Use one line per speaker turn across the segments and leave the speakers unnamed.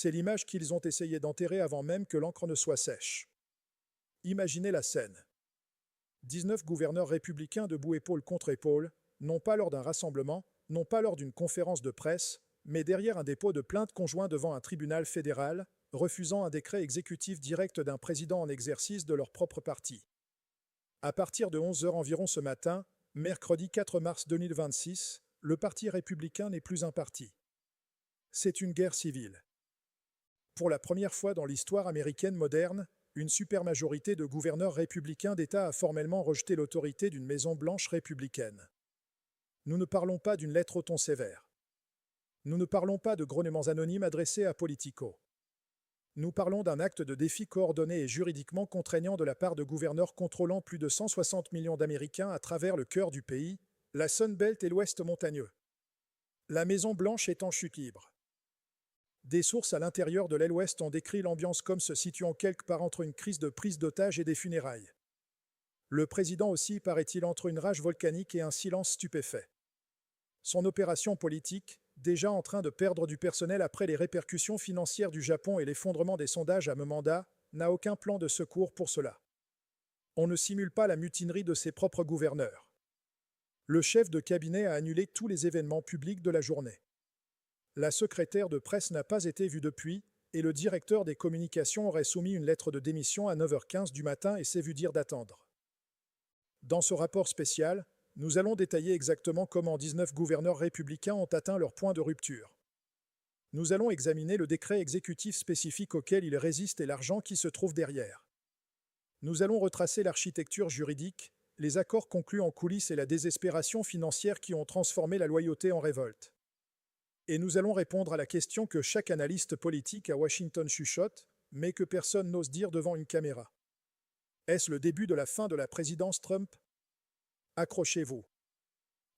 C'est l'image qu'ils ont essayé d'enterrer avant même que l'encre ne soit sèche. Imaginez la scène. 19 gouverneurs républicains debout épaule contre épaule, non pas lors d'un rassemblement, non pas lors d'une conférence de presse, mais derrière un dépôt de plainte conjoint devant un tribunal fédéral, refusant un décret exécutif direct d'un président en exercice de leur propre parti. À partir de 11 heures environ ce matin, mercredi 4 mars 2026, le Parti républicain n'est plus un parti. C'est une guerre civile. Pour la première fois dans l'histoire américaine moderne, une supermajorité de gouverneurs républicains d'État a formellement rejeté l'autorité d'une Maison-Blanche républicaine. Nous ne parlons pas d'une lettre au ton sévère. Nous ne parlons pas de grognements anonymes adressés à Politico. Nous parlons d'un acte de défi coordonné et juridiquement contraignant de la part de gouverneurs contrôlant plus de 160 millions d'Américains à travers le cœur du pays, la Sun Belt et l'Ouest montagneux. La Maison-Blanche est en chute libre. Des sources à l'intérieur de l'aile ouest ont décrit l'ambiance comme se situant quelque part entre une crise de prise d'otage et des funérailles. Le président aussi, paraît-il, entre une rage volcanique et un silence stupéfait. Son opération politique, déjà en train de perdre du personnel après les répercussions financières du Japon et l'effondrement des sondages à Memanda, n'a aucun plan de secours pour cela. On ne simule pas la mutinerie de ses propres gouverneurs. Le chef de cabinet a annulé tous les événements publics de la journée. La secrétaire de presse n'a pas été vue depuis, et le directeur des communications aurait soumis une lettre de démission à 9h15 du matin et s'est vu dire d'attendre. Dans ce rapport spécial, nous allons détailler exactement comment 19 gouverneurs républicains ont atteint leur point de rupture. Nous allons examiner le décret exécutif spécifique auquel ils résistent et l'argent qui se trouve derrière. Nous allons retracer l'architecture juridique, les accords conclus en coulisses et la désespération financière qui ont transformé la loyauté en révolte. Et nous allons répondre à la question que chaque analyste politique à Washington chuchote, mais que personne n'ose dire devant une caméra. Est-ce le début de la fin de la présidence Trump ? Accrochez-vous.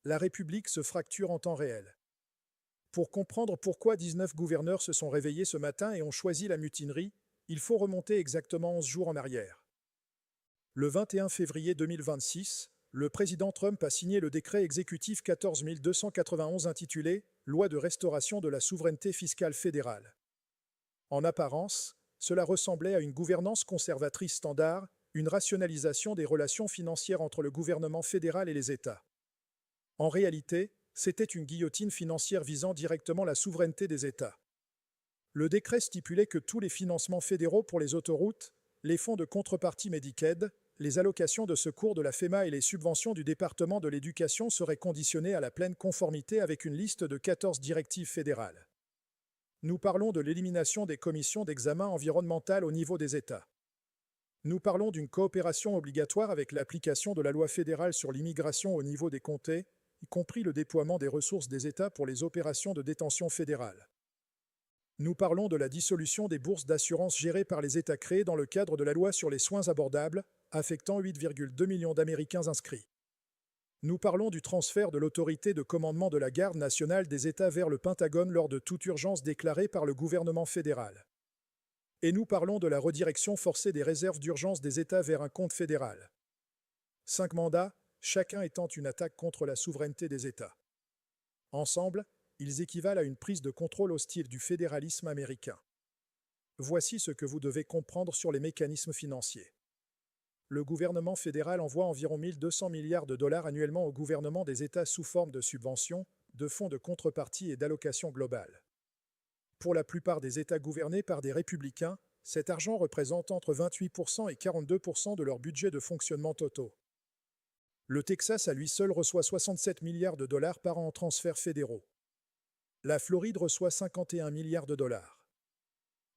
La République se fracture en temps réel. Pour comprendre pourquoi 19 gouverneurs se sont réveillés ce matin et ont choisi la mutinerie, il faut remonter exactement 11 jours en arrière. Le 21 février 2026, le président Trump a signé le décret exécutif 14 291 intitulé « Loi de restauration de la souveraineté fiscale fédérale ». En apparence, cela ressemblait à une gouvernance conservatrice standard, une rationalisation des relations financières entre le gouvernement fédéral et les États. En réalité, c'était une guillotine financière visant directement la souveraineté des États. Le décret stipulait que tous les financements fédéraux pour les autoroutes, les fonds de contrepartie Medicaid, les allocations de secours de la FEMA et les subventions du département de l'Éducation seraient conditionnés à la pleine conformité avec une liste de 14 directives fédérales. Nous parlons de l'élimination des commissions d'examen environnemental au niveau des États. Nous parlons d'une coopération obligatoire avec l'application de la loi fédérale sur l'immigration au niveau des comtés, y compris le déploiement des ressources des États pour les opérations de détention fédérale. Nous parlons de la dissolution des bourses d'assurance gérées par les États créées dans le cadre de la loi sur les soins abordables, affectant 8,2 millions d'Américains inscrits. Nous parlons du transfert de l'autorité de commandement de la garde nationale des États vers le Pentagone lors de toute urgence déclarée par le gouvernement fédéral. Et nous parlons de la redirection forcée des réserves d'urgence des États vers un compte fédéral. 5 mandats, chacun étant une attaque contre la souveraineté des États. Ensemble, ils équivalent à une prise de contrôle hostile du fédéralisme américain. Voici ce que vous devez comprendre sur les mécanismes financiers. Le gouvernement fédéral envoie environ 1 200 milliards de dollars annuellement au gouvernement des États sous forme de subventions, de fonds de contrepartie et d'allocations globales. Pour la plupart des États gouvernés par des républicains, cet argent représente entre 28% et 42% de leur budget de fonctionnement totaux. Le Texas à lui seul reçoit 67 milliards de dollars par an en transferts fédéraux. La Floride reçoit 51 milliards de dollars.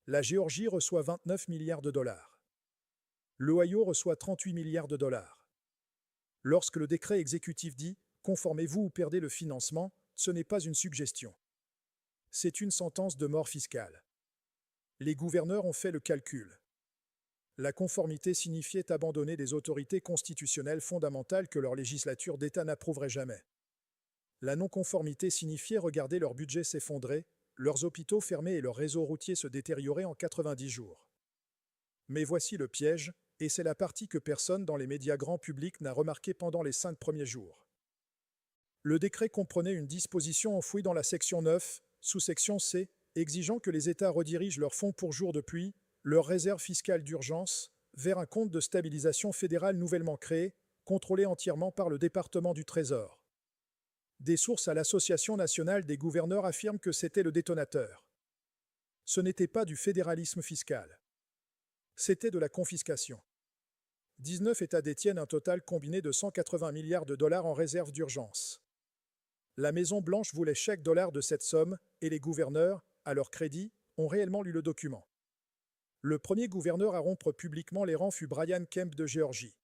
La Géorgie reçoit 29 milliards de dollars. L'Ohio reçoit 38 milliards de dollars. Lorsque le décret exécutif dit « Conformez-vous ou perdez le financement », ce n'est pas une suggestion. C'est une sentence de mort fiscale. Les gouverneurs ont fait le calcul. La conformité signifiait abandonner des autorités constitutionnelles fondamentales que leur législature d'État n'approuverait jamais. La non-conformité signifiait regarder leur budget s'effondrer, leurs hôpitaux fermer et leur réseau routier se détériorer en 90 jours. Mais voici le piège, et c'est la partie que personne dans les médias grand public n'a remarqué pendant les 5 premiers jours. Le décret comprenait une disposition enfouie dans la section 9, sous-section C, exigeant que les États redirigent leurs fonds pour jour depuis, leurs réserves fiscales d'urgence, vers un compte de stabilisation fédéral nouvellement créé, contrôlé entièrement par le département du Trésor. Des sources à l'Association nationale des gouverneurs affirment que c'était le détonateur. Ce n'était pas du fédéralisme fiscal. C'était de la confiscation. 19 États détiennent un total combiné de 180 milliards de dollars en réserve d'urgence. La Maison-Blanche voulait chaque dollar de cette somme, et les gouverneurs, à leur crédit, ont réellement lu le document. Le premier gouverneur à rompre publiquement les rangs fut Brian Kemp de Géorgie.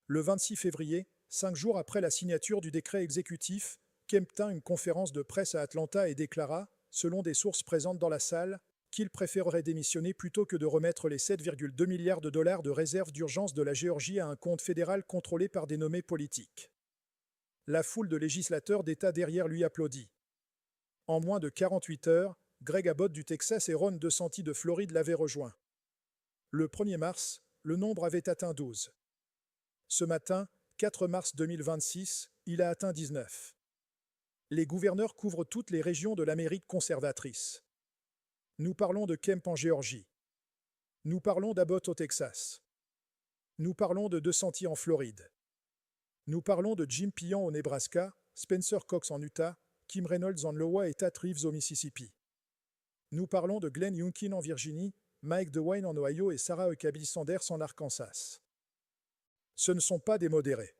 Le 26 février, 5 jours après la signature du décret exécutif, Kemp tint une conférence de presse à Atlanta et déclara, selon des sources présentes dans la salle, qu'il préférerait démissionner plutôt que de remettre les 7,2 milliards de dollars de réserve d'urgence de la Géorgie à un compte fédéral contrôlé par des nommés politiques. La foule de législateurs d'État derrière lui applaudit. En moins de 48 heures, Greg Abbott du Texas et Ron DeSantis de Floride l'avaient rejoint. Le 1er mars, le nombre avait atteint 12. Ce matin, 4 mars 2026, il a atteint 19. Les gouverneurs couvrent toutes les régions de l'Amérique conservatrice. Nous parlons de Kemp en Géorgie. Nous parlons d'Abbott au Texas. Nous parlons de DeSantis en Floride. Nous parlons de Jim Pillan au Nebraska, Spencer Cox en Utah, Kim Reynolds en Iowa et Tat Reeves au Mississippi. Nous parlons de Glenn Youngkin en Virginie, Mike DeWine en Ohio et Sarah Huckabee Sanders en Arkansas. Ce ne sont pas des modérés.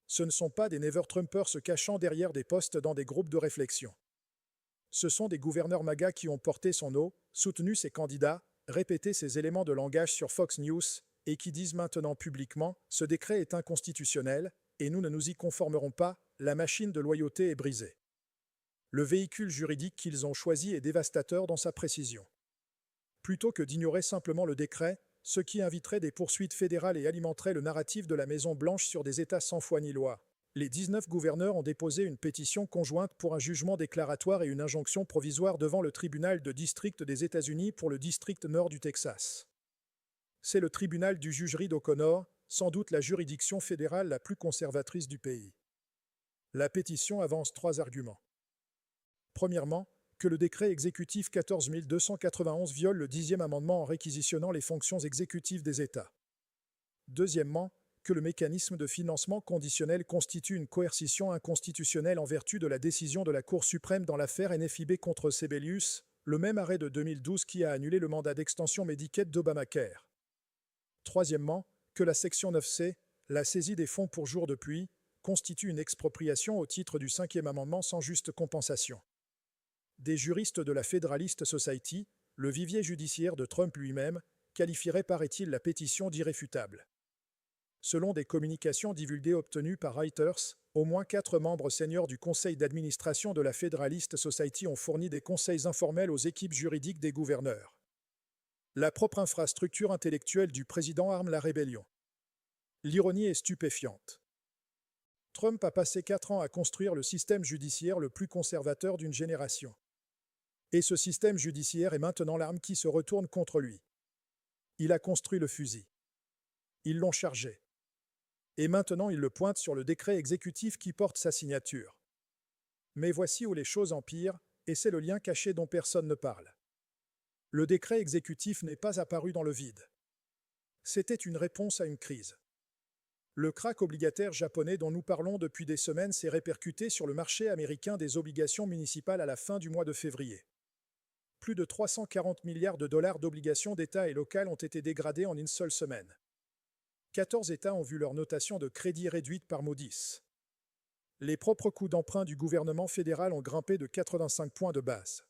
Ce ne sont pas des never-Trumpers se cachant derrière des postes dans des groupes de réflexion. Ce sont des gouverneurs MAGA qui ont porté son eau, soutenu ses candidats, répété ses éléments de langage sur Fox News, et qui disent maintenant publiquement « Ce décret est inconstitutionnel, et nous ne nous y conformerons pas, la machine de loyauté est brisée ». Le véhicule juridique qu'ils ont choisi est dévastateur dans sa précision. Plutôt que d'ignorer simplement le décret, ce qui inviterait des poursuites fédérales et alimenterait le narratif de la Maison-Blanche sur des États sans foi ni loi, les 19 gouverneurs ont déposé une pétition conjointe pour un jugement déclaratoire et une injonction provisoire devant le tribunal de district des États-Unis pour le district nord du Texas. C'est le tribunal du juge Reed O'Connor, sans doute la juridiction fédérale la plus conservatrice du pays. La pétition avance 3 arguments. Premièrement, que le décret exécutif 14 291 viole le 10e amendement en réquisitionnant les fonctions exécutives des États. Deuxièmement, que le mécanisme de financement conditionnel constitue une coercition inconstitutionnelle en vertu de la décision de la Cour suprême dans l'affaire NFIB contre Sebelius, le même arrêt de 2012 qui a annulé le mandat d'extension Medicaid d'Obamacare. Troisièmement, que la section 9C, la saisie des fonds pour jour depuis, constitue une expropriation au titre du 5e amendement sans juste compensation. Des juristes de la Federalist Society, le vivier judiciaire de Trump lui-même, qualifieraient paraît-il la pétition d'irréfutable. Selon des communications divulguées obtenues par Reuters, au moins 4 membres seniors du conseil d'administration de la Federalist Society ont fourni des conseils informels aux équipes juridiques des gouverneurs. La propre infrastructure intellectuelle du président arme la rébellion. L'ironie est stupéfiante. Trump a passé 4 ans à construire le système judiciaire le plus conservateur d'une génération. Et ce système judiciaire est maintenant l'arme qui se retourne contre lui. Il a construit le fusil. Ils l'ont chargé. Et maintenant il le pointe sur le décret exécutif qui porte sa signature. Mais voici où les choses empirent, et c'est le lien caché dont personne ne parle. Le décret exécutif n'est pas apparu dans le vide. C'était une réponse à une crise. Le krach obligataire japonais dont nous parlons depuis des semaines s'est répercuté sur le marché américain des obligations municipales à la fin du mois de février. Plus de 340 milliards de dollars d'obligations d'État et locales ont été dégradées en une seule semaine. 14 États ont vu leur notation de crédit réduite par Moody's. Les propres coûts d'emprunt du gouvernement fédéral ont grimpé de 85 points de base.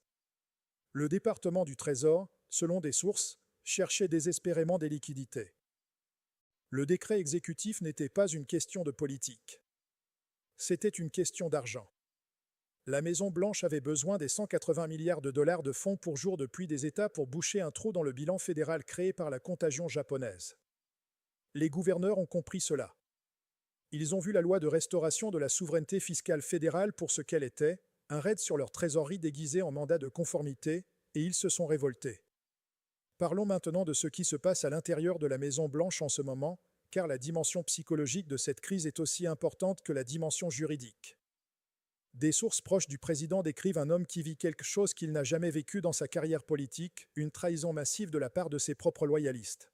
Le département du Trésor, selon des sources, cherchait désespérément des liquidités. Le décret exécutif n'était pas une question de politique. C'était une question d'argent. La Maison-Blanche avait besoin des 180 milliards de dollars de fonds pour jour depuis des États pour boucher un trou dans le bilan fédéral créé par la contagion japonaise. Les gouverneurs ont compris cela. Ils ont vu la loi de restauration de la souveraineté fiscale fédérale pour ce qu'elle était, un raid sur leur trésorerie déguisée en mandat de conformité, et ils se sont révoltés. Parlons maintenant de ce qui se passe à l'intérieur de la Maison-Blanche en ce moment, car la dimension psychologique de cette crise est aussi importante que la dimension juridique. Des sources proches du président décrivent un homme qui vit quelque chose qu'il n'a jamais vécu dans sa carrière politique, une trahison massive de la part de ses propres loyalistes.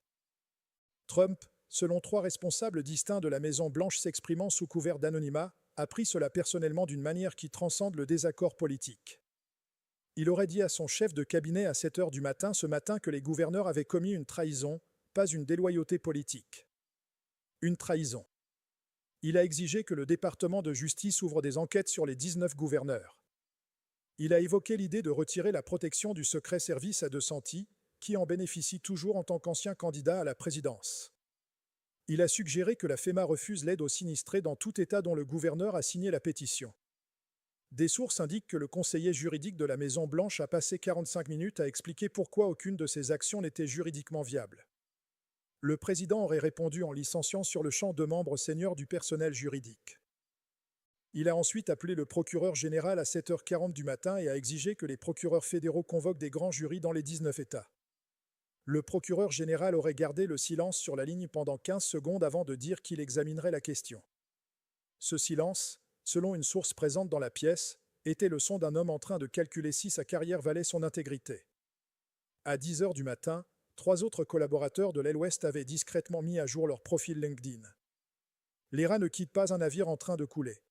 Trump, selon 3 responsables distincts de la Maison-Blanche s'exprimant sous couvert d'anonymat, a pris cela personnellement d'une manière qui transcende le désaccord politique. Il aurait dit à son chef de cabinet à 7 heures du matin ce matin que les gouverneurs avaient commis une trahison, pas une déloyauté politique. Une trahison. Il a exigé que le département de justice ouvre des enquêtes sur les 19 gouverneurs. Il a évoqué l'idée de retirer la protection du secret service à DeSantis, qui en bénéficie toujours en tant qu'ancien candidat à la présidence. Il a suggéré que la FEMA refuse l'aide aux sinistrés dans tout État dont le gouverneur a signé la pétition. Des sources indiquent que le conseiller juridique de la Maison-Blanche a passé 45 minutes à expliquer pourquoi aucune de ces actions n'était juridiquement viable. Le président aurait répondu en licenciant sur le champ 2 membres seniors du personnel juridique. Il a ensuite appelé le procureur général à 7h40 du matin et a exigé que les procureurs fédéraux convoquent des grands jurys dans les 19 États. Le procureur général aurait gardé le silence sur la ligne pendant 15 secondes avant de dire qu'il examinerait la question. Ce silence, selon une source présente dans la pièce, était le son d'un homme en train de calculer si sa carrière valait son intégrité. À 10 heures du matin, 3 autres collaborateurs de l'aile ouest avaient discrètement mis à jour leur profil LinkedIn. Les rats ne quittent pas un navire en train de couler.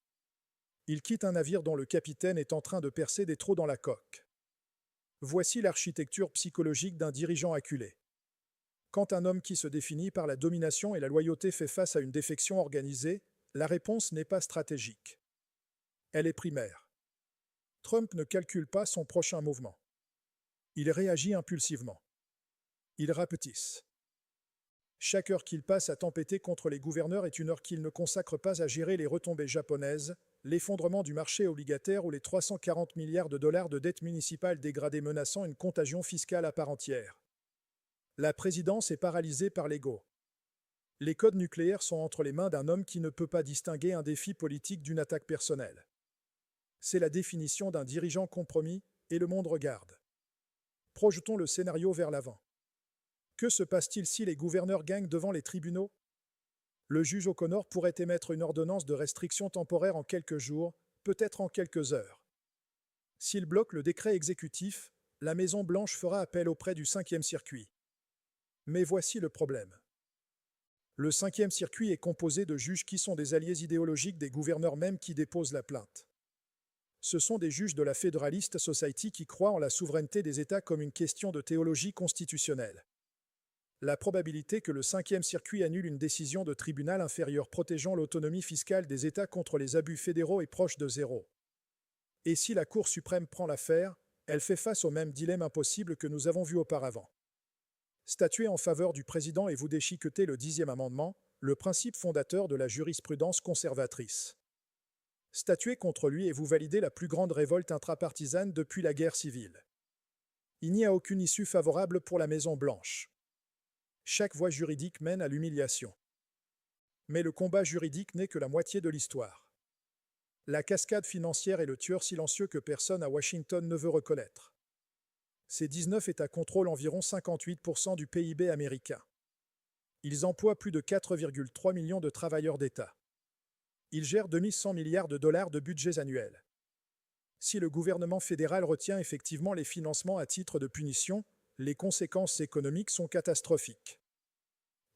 Ils quittent un navire dont le capitaine est en train de percer des trous dans la coque. Voici l'architecture psychologique d'un dirigeant acculé. Quand un homme qui se définit par la domination et la loyauté fait face à une défection organisée, la réponse n'est pas stratégique. Elle est primaire. Trump ne calcule pas son prochain mouvement. Il réagit impulsivement. Il rapetisse. Chaque heure qu'il passe à tempêter contre les gouverneurs est une heure qu'il ne consacre pas à gérer les retombées japonaises, l'effondrement du marché obligataire ou les 340 milliards de dollars de dette municipale dégradée menaçant une contagion fiscale à part entière. La présidence est paralysée par l'ego. Les codes nucléaires sont entre les mains d'un homme qui ne peut pas distinguer un défi politique d'une attaque personnelle. C'est la définition d'un dirigeant compromis, et le monde regarde. Projetons le scénario vers l'avant. Que se passe-t-il si les gouverneurs gagnent devant les tribunaux? Le juge O'Connor pourrait émettre une ordonnance de restriction temporaire en quelques jours, peut-être en quelques heures. S'il bloque le décret exécutif, la Maison-Blanche fera appel auprès du 5e circuit. Mais voici le problème. Le 5e circuit est composé de juges qui sont des alliés idéologiques des gouverneurs même qui déposent la plainte. Ce sont des juges de la Federalist Society qui croient en la souveraineté des États comme une question de théologie constitutionnelle. La probabilité que le 5e circuit annule une décision de tribunal inférieur protégeant l'autonomie fiscale des États contre les abus fédéraux est proche de 0. Et si la Cour suprême prend l'affaire, elle fait face au même dilemme impossible que nous avons vu auparavant. Statuer en faveur du président et vous déchiqueter le 10e amendement, le principe fondateur de la jurisprudence conservatrice. Statuer contre lui et vous validez la plus grande révolte intrapartisane depuis la guerre civile. Il n'y a aucune issue favorable pour la Maison-Blanche. Chaque voie juridique mène à l'humiliation. Mais le combat juridique n'est que la moitié de l'histoire. La cascade financière est le tueur silencieux que personne à Washington ne veut reconnaître. Ces 19 États contrôlent environ 58% du PIB américain. Ils emploient plus de 4,3 millions de travailleurs d'État. Ils gèrent 2100 milliards de dollars de budgets annuels. Si le gouvernement fédéral retient effectivement les financements à titre de punition, les conséquences économiques sont catastrophiques.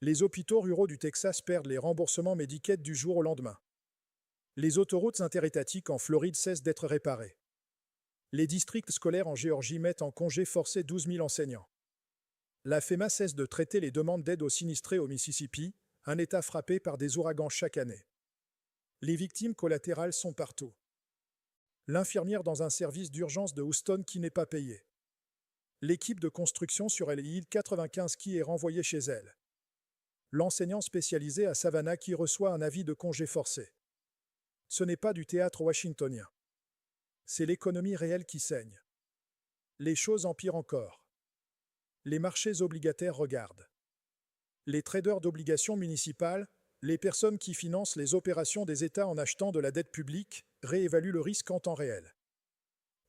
Les hôpitaux ruraux du Texas perdent les remboursements Medicaid du jour au lendemain. Les autoroutes interétatiques en Floride cessent d'être réparées. Les districts scolaires en Géorgie mettent en congé forcé 12 000 enseignants. La FEMA cesse de traiter les demandes d'aide aux sinistrés au Mississippi, un État frappé par des ouragans chaque année. Les victimes collatérales sont partout. L'infirmière dans un service d'urgence de Houston qui n'est pas payée. L'équipe de construction sur l'île 95 qui est renvoyée chez elle. L'enseignant spécialisé à Savannah qui reçoit un avis de congé forcé. Ce n'est pas du théâtre washingtonien. C'est l'économie réelle qui saigne. Les choses empirent encore. Les marchés obligataires regardent. Les traders d'obligations municipales, les personnes qui financent les opérations des États en achetant de la dette publique, réévaluent le risque en temps réel.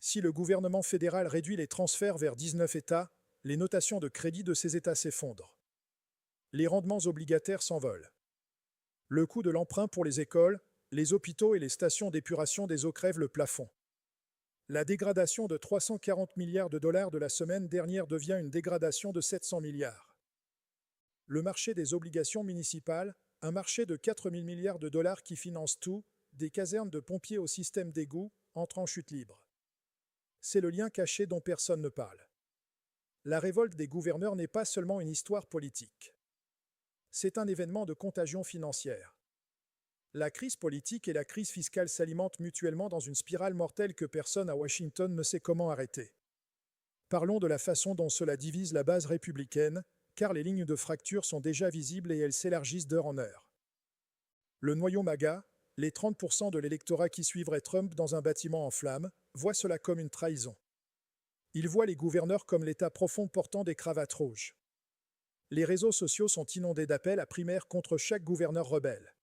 Si le gouvernement fédéral réduit les transferts vers 19 États, les notations de crédit de ces États s'effondrent. Les rendements obligataires s'envolent. Le coût de l'emprunt pour les écoles, Les hôpitaux et les stations d'épuration des eaux crèvent le plafond. La dégradation de 340 milliards de dollars de la semaine dernière devient une dégradation de 700 milliards. Le marché des obligations municipales, un marché de 4 000 milliards de dollars qui finance tout, des casernes de pompiers au système d'égouts, entre en chute libre. C'est le lien caché dont personne ne parle. La révolte des gouverneurs n'est pas seulement une histoire politique. C'est un événement de contagion financière. La crise politique et la crise fiscale s'alimentent mutuellement dans une spirale mortelle que personne à Washington ne sait comment arrêter. Parlons de la façon dont cela divise la base républicaine, car les lignes de fracture sont déjà visibles et elles s'élargissent d'heure en heure. Le noyau MAGA, les 30% de l'électorat qui suivrait Trump dans un bâtiment en flammes, voient cela comme une trahison. Ils voient les gouverneurs comme l'État profond portant des cravates rouges. Les réseaux sociaux sont inondés d'appels à primaire contre chaque gouverneur rebelle.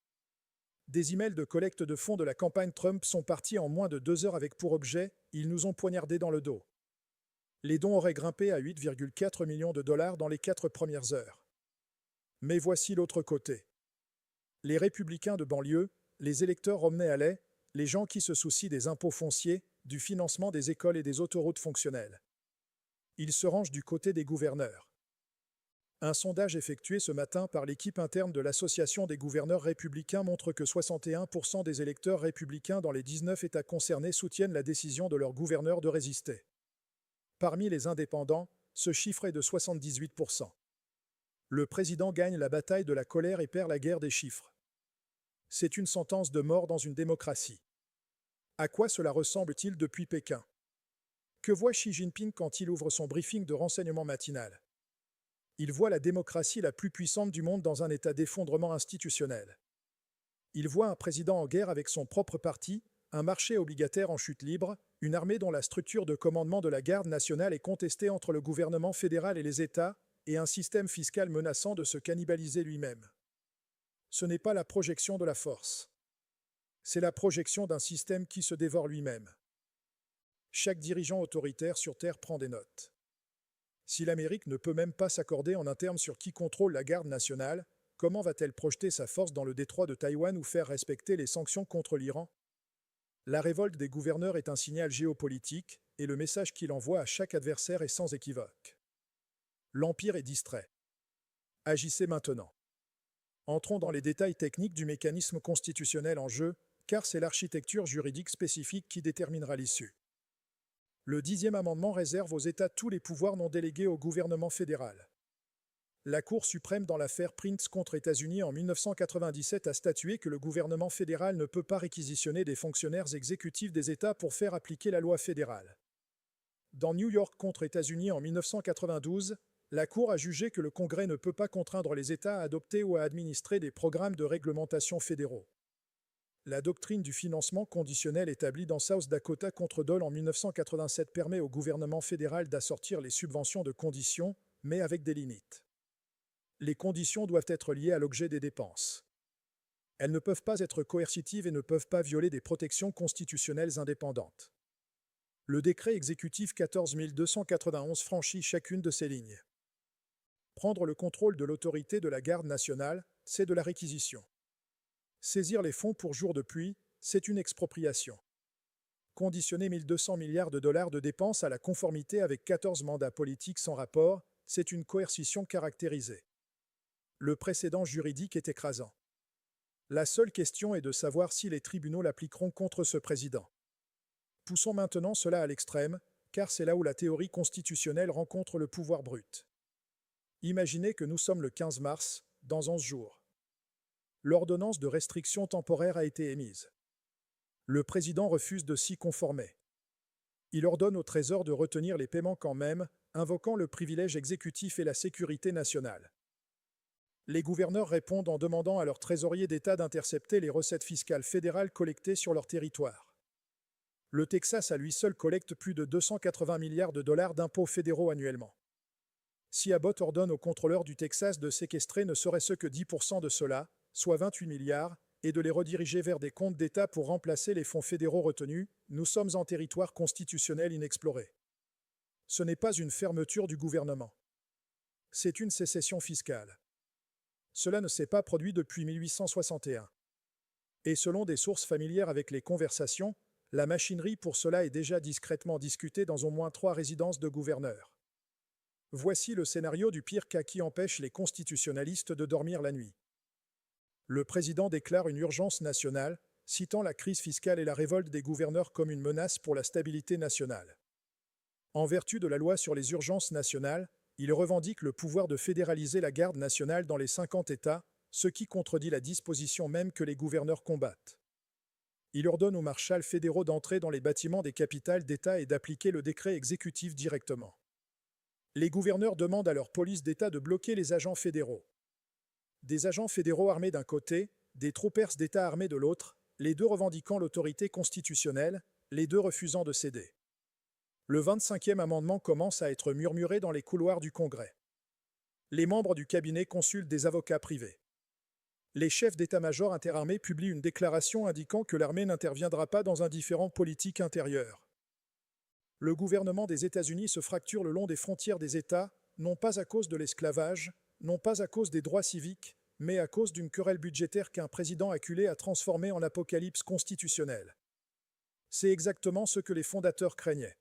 Des emails de collecte de fonds de la campagne Trump sont partis en moins de 2 heures avec pour objet « Ils nous ont poignardés dans le dos ». Les dons auraient grimpé à 8,4 millions de dollars dans les 4 premières heures. Mais voici l'autre côté. Les républicains de banlieue, les électeurs romney-alais, les gens qui se soucient des impôts fonciers, du financement des écoles et des autoroutes fonctionnelles. Ils se rangent du côté des gouverneurs. Un sondage effectué ce matin par l'équipe interne de l'Association des gouverneurs républicains montre que 61% des électeurs républicains dans les 19 États concernés soutiennent la décision de leur gouverneur de résister. Parmi les indépendants, ce chiffre est de 78%. Le président gagne la bataille de la colère et perd la guerre des chiffres. C'est une sentence de mort dans une démocratie. À quoi cela ressemble-t-il depuis Pékin? Que voit Xi Jinping quand il ouvre son briefing de renseignement matinal? Il voit la démocratie la plus puissante du monde dans un état d'effondrement institutionnel. Il voit un président en guerre avec son propre parti, un marché obligataire en chute libre, une armée dont la structure de commandement de la garde nationale est contestée entre le gouvernement fédéral et les États, et un système fiscal menaçant de se cannibaliser lui-même. Ce n'est pas la projection de la force. C'est la projection d'un système qui se dévore lui-même. Chaque dirigeant autoritaire sur Terre prend des notes. Si l'Amérique ne peut même pas s'accorder en interne sur qui contrôle la garde nationale, comment va-t-elle projeter sa force dans le détroit de Taïwan ou faire respecter les sanctions contre l'Iran? La révolte des gouverneurs est un signal géopolitique, et le message qu'il envoie à chaque adversaire est sans équivoque. L'Empire est distrait. Agissez maintenant. Entrons dans les détails techniques du mécanisme constitutionnel en jeu, car c'est l'architecture juridique spécifique qui déterminera l'issue. Le 10e amendement réserve aux États tous les pouvoirs non délégués au gouvernement fédéral. La Cour suprême dans l'affaire Prince contre États-Unis en 1997 a statué que le gouvernement fédéral ne peut pas réquisitionner des fonctionnaires exécutifs des États pour faire appliquer la loi fédérale. Dans New York contre États-Unis en 1992, la Cour a jugé que le Congrès ne peut pas contraindre les États à adopter ou à administrer des programmes de réglementation fédéraux. La doctrine du financement conditionnel établie dans South Dakota contre Dole en 1987 permet au gouvernement fédéral d'assortir les subventions de conditions, mais avec des limites. Les conditions doivent être liées à l'objet des dépenses. Elles ne peuvent pas être coercitives et ne peuvent pas violer des protections constitutionnelles indépendantes. Le décret exécutif 14 291 franchit chacune de ces lignes. Prendre le contrôle de l'autorité de la garde nationale, c'est de la réquisition. Saisir les fonds pour jour de pluie, c'est une expropriation. Conditionner 1200 milliards de dollars de dépenses à la conformité avec 14 mandats politiques sans rapport, c'est une coercition caractérisée. Le précédent juridique est écrasant. La seule question est de savoir si les tribunaux l'appliqueront contre ce président. Poussons maintenant cela à l'extrême, car c'est là où la théorie constitutionnelle rencontre le pouvoir brut. Imaginez que nous sommes le 15 mars, dans 11 jours. L'ordonnance de restriction temporaire a été émise. Le président refuse de s'y conformer. Il ordonne au Trésor de retenir les paiements quand même, invoquant le privilège exécutif et la sécurité nationale. Les gouverneurs répondent en demandant à leur trésorier d'État d'intercepter les recettes fiscales fédérales collectées sur leur territoire. Le Texas à lui seul collecte plus de 280 milliards de dollars d'impôts fédéraux annuellement. Si Abbott ordonne aux contrôleurs du Texas de séquestrer ne serait-ce que 10% de cela, soit 28 milliards, et de les rediriger vers des comptes d'État pour remplacer les fonds fédéraux retenus, nous sommes en territoire constitutionnel inexploré. Ce n'est pas une fermeture du gouvernement. C'est une sécession fiscale. Cela ne s'est pas produit depuis 1861. Et selon des sources familières avec les conversations, la machinerie pour cela est déjà discrètement discutée dans au moins 3 résidences de gouverneurs. Voici le scénario du pire cas qui empêche les constitutionnalistes de dormir la nuit. Le président déclare une urgence nationale, citant la crise fiscale et la révolte des gouverneurs comme une menace pour la stabilité nationale. En vertu de la loi sur les urgences nationales, il revendique le pouvoir de fédéraliser la garde nationale dans les 50 États, ce qui contredit la disposition même que les gouverneurs combattent. Il ordonne aux marshals fédéraux d'entrer dans les bâtiments des capitales d'État et d'appliquer le décret exécutif directement. Les gouverneurs demandent à leur police d'État de bloquer les agents fédéraux. Des agents fédéraux armés d'un côté, des troopers d'État armés de l'autre, les deux revendiquant l'autorité constitutionnelle, les deux refusant de céder. Le 25e amendement commence à être murmuré dans les couloirs du Congrès. Les membres du cabinet consultent des avocats privés. Les chefs d'état-major interarmés publient une déclaration indiquant que l'armée n'interviendra pas dans un différend politique intérieur. Le gouvernement des États-Unis se fracture le long des frontières des États, non pas à cause de l'esclavage, non pas à cause des droits civiques, mais à cause d'une querelle budgétaire qu'un président acculé a transformée en apocalypse constitutionnelle. C'est exactement ce que les fondateurs craignaient.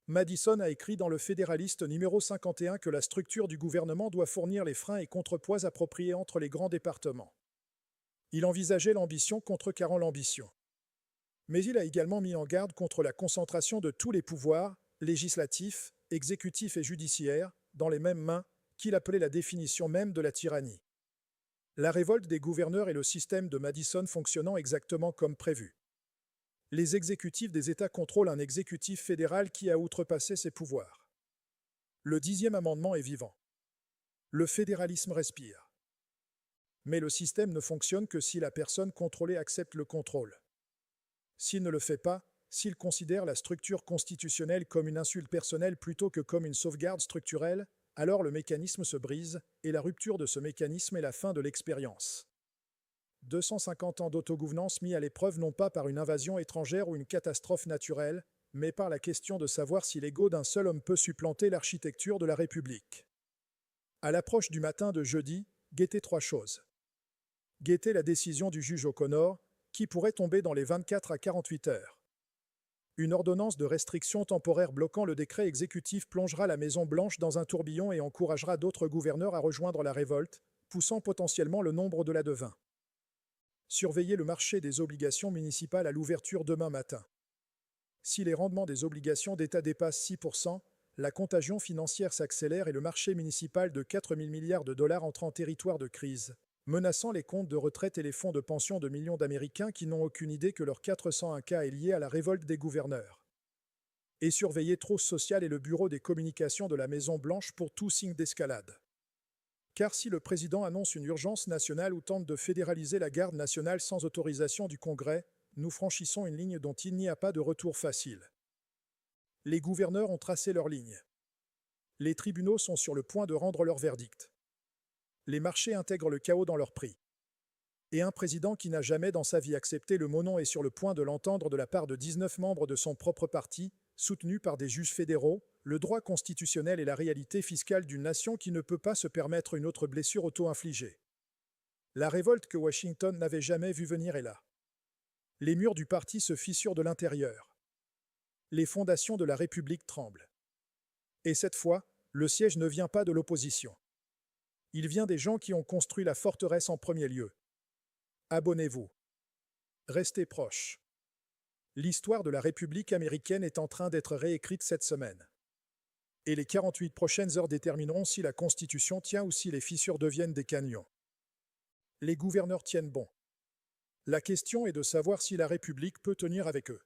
Madison a écrit dans le Fédéraliste numéro 51 que la structure du gouvernement doit fournir les freins et contrepoids appropriés entre les grands départements. Il envisageait l'ambition contrecarrant l'ambition. Mais il a également mis en garde contre la concentration de tous les pouvoirs, législatifs, exécutifs et judiciaires, dans les mêmes mains, qu'il appelait la définition même de la tyrannie. La révolte des gouverneurs est le système de Madison fonctionnant exactement comme prévu. Les exécutifs des États contrôlent un exécutif fédéral qui a outrepassé ses pouvoirs. Le 10e amendement est vivant. Le fédéralisme respire. Mais le système ne fonctionne que si la personne contrôlée accepte le contrôle. S'il ne le fait pas, s'il considère la structure constitutionnelle comme une insulte personnelle plutôt que comme une sauvegarde structurelle, alors le mécanisme se brise, et la rupture de ce mécanisme est la fin de l'expérience. 250 ans d'autogouvernance mis à l'épreuve non pas par une invasion étrangère ou une catastrophe naturelle, mais par la question de savoir si l'ego d'un seul homme peut supplanter l'architecture de la République. À l'approche du matin de jeudi, guettez 3 choses. Guettez la décision du juge O'Connor, qui pourrait tomber dans les 24 à 48 heures. Une ordonnance de restriction temporaire bloquant le décret exécutif plongera la Maison-Blanche dans un tourbillon et encouragera d'autres gouverneurs à rejoindre la révolte, poussant potentiellement le nombre au-delà de 20. Surveiller le marché des obligations municipales à l'ouverture demain matin. Si les rendements des obligations d'État dépassent 6%, la contagion financière s'accélère et le marché municipal de 4 000 milliards de dollars entre en territoire de crise, menaçant les comptes de retraite et les fonds de pension de millions d'Américains qui n'ont aucune idée que leur 401K est lié à la révolte des gouverneurs. Et surveiller Truth Social et le bureau des communications de la Maison-Blanche pour tout signe d'escalade. Car si le président annonce une urgence nationale ou tente de fédéraliser la garde nationale sans autorisation du Congrès, nous franchissons une ligne dont il n'y a pas de retour facile. Les gouverneurs ont tracé leur ligne. Les tribunaux sont sur le point de rendre leur verdict. Les marchés intègrent le chaos dans leurs prix. Et un président qui n'a jamais dans sa vie accepté le mot non est sur le point de l'entendre de la part de 19 membres de son propre parti, soutenus par des juges fédéraux, le droit constitutionnel et la réalité fiscale d'une nation qui ne peut pas se permettre une autre blessure auto-infligée. La révolte que Washington n'avait jamais vue venir est là. Les murs du parti se fissurent de l'intérieur. Les fondations de la République tremblent. Et cette fois, le siège ne vient pas de l'opposition. Il vient des gens qui ont construit la forteresse en premier lieu. Abonnez-vous. Restez proches. L'histoire de la République américaine est en train d'être réécrite cette semaine. Et les 48 prochaines heures détermineront si la Constitution tient ou si les fissures deviennent des canyons. Les gouverneurs tiennent bon. La question est de savoir si la République peut tenir avec eux.